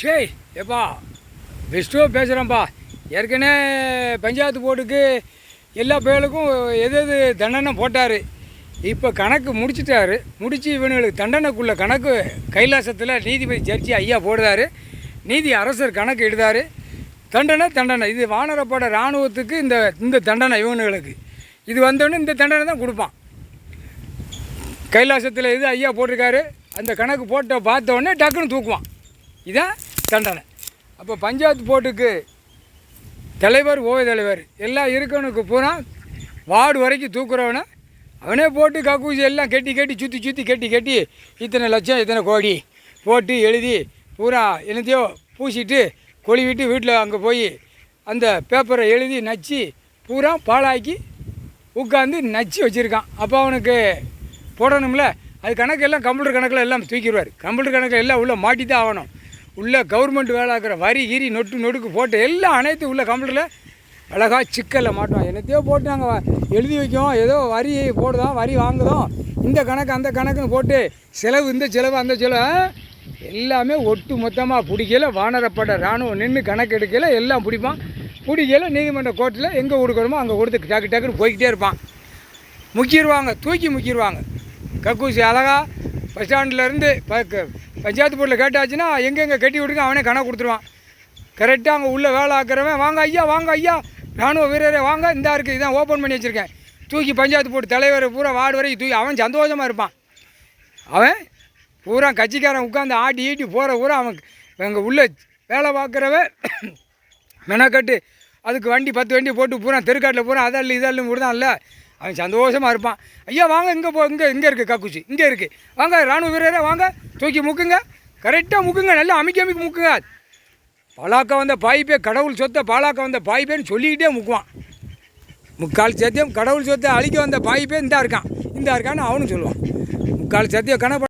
ஷேய் எப்பா பெஸ்ட்டோ பேசுகிறேன்ப்பா. ஏற்கனவே பஞ்சாயத்து போர்டுக்கு எல்லா பேருக்கும் எது எது தண்டனை போட்டார். இப்போ கணக்கு முடிச்சிட்டாரு. முடித்து இவனுங்களுக்கு தண்டனைக்குள்ள கணக்கு கைலாசத்தில் நீதிபதி ஜட்ஜி ஐயா போடுறாரு. நீதி அரசர் கணக்கு எடுத்தார். தண்டனை இது வானரப்பட இராணுவத்துக்கு இந்த தண்டனை இவனுங்களுக்கு இது வந்தோடனே இந்த தண்டனை தான் கொடுப்பான். கைலாசத்தில் எது ஐயா போட்டிருக்காரு அந்த கணக்கு போட்ட பார்த்தோடனே டக்குன்னு தூக்குவான். இதான் தண்டனை. அப்போ பஞ்சாயத்து போர்டுக்கு தலைவர் ஓய்வு தலைவர் எல்லாம் இருக்கவனுக்கு பூரா வார்டு வரைக்கும் தூக்குறவனை அவனே போட்டு கக்கூசி எல்லாம் கட்டி சுற்றி கட்டி இத்தனை லட்சம் இத்தனை கோடி போட்டு எழுதி பூரா என்னத்தையோ பூசிட்டு கொழுவிட்டு வீட்டில் அங்கே போய் அந்த பேப்பரை எழுதி நச்சு பூரா பாழாக்கி உட்காந்து நச்சு வச்சுருக்கான். அப்போ அவனுக்கு போடணும்ல. அது கணக்கெல்லாம் கம்ப்யூட்டர் கணக்கில் எல்லாம் தூக்கிடுவார். கம்ப்யூட்டர் கணக்கில் எல்லாம் உள்ளே மாட்டி தான் ஆகணும். உள்ளே கவர்மெண்ட் வேலை ஆக்கிற வரி கீரி நொடுக்கு போட்டு எல்லாம் அனைத்து உள்ள கம்ப்யூட்டரில் அழகாக சிக்கலில் மாட்டோம். என்னத்தையோ போட்டு நாங்கள் எழுதி வைக்கோம். ஏதோ வரி போடுதோம், வரி வாங்குதோம், இந்த கணக்கு அந்த கணக்குன்னு போட்டு செலவு இந்த செலவு அந்த செலவு எல்லாமே ஒட்டு மொத்தமாக பிடிக்கல. வானரப்பட இராணுவம் நின்று கணக்கு எடுக்கல. எல்லாம் பிடிப்பான். பிடிக்கல நீதிமன்ற கோர்ட்டில் எங்கே கொடுக்கணுமோ அங்கே கொடுத்து டக்குன்னு போய்கிட்டே இருப்பான். தூக்கி முக்கிடுவாங்க. கக்கூசி அழகாக பஸ் ஸ்டாண்ட்லேருந்து பஞ்சாயத்து போர்டில் கேட்டாச்சுன்னா எங்கெங்கே கட்டி விடுங்க அவனே கணக்கு கொடுத்துருவான். கரெக்டாக அங்கே உள்ளே வேலை ஆக்கிறவன் வாங்க ஐயா இராணுவ வீரரே வாங்க இந்தா இருக்குது இதான் ஓப்பன் பண்ணி வச்சுருக்கேன். தூக்கி பஞ்சாயத்து போர்டு தலைவர் பூரா வார்டு வரைக்கும் தூக்கி அவன் சந்தோஷமாக இருப்பான். அவன் பூரா கட்சிக்காரன் உட்காந்து ஆட்டி ஈட்டி போகிற பூரா அவன் எங்கள் உள்ளே வேலை பார்க்குறவன் மெனக்கட்டு அதுக்கு வண்டி 10 வண்டி போட்டு பூரா தெருக்காட்டில் பூரா அதல்ல இதல்லும் விடுதான் இல்லை. அவன் சந்தோஷமாக இருப்பான். ஐயா வாங்க இங்கே இருக்குது கக்கூசி இங்கே இருக்குது வாங்க இராணுவ வீரரே வாங்க தூக்கி முக்குங்க கரெக்டாக முக்குங்க நல்லா அமைக்க முக்குங்க. பாலாக்க வந்த பாய்ப்பே கடவுள் சொத்தை பாலாக்க வந்த பாய்ப்பேன்னு சொல்லிக்கிட்டே முக்குவான். முக்கால் சத்தியம் கடவுள் சொத்தை அழிக்க வந்த பாய்ப்பே இந்தா இருக்கான்னு அவனும் சொல்லுவான். முக்கால் சத்தியம் கணக்கு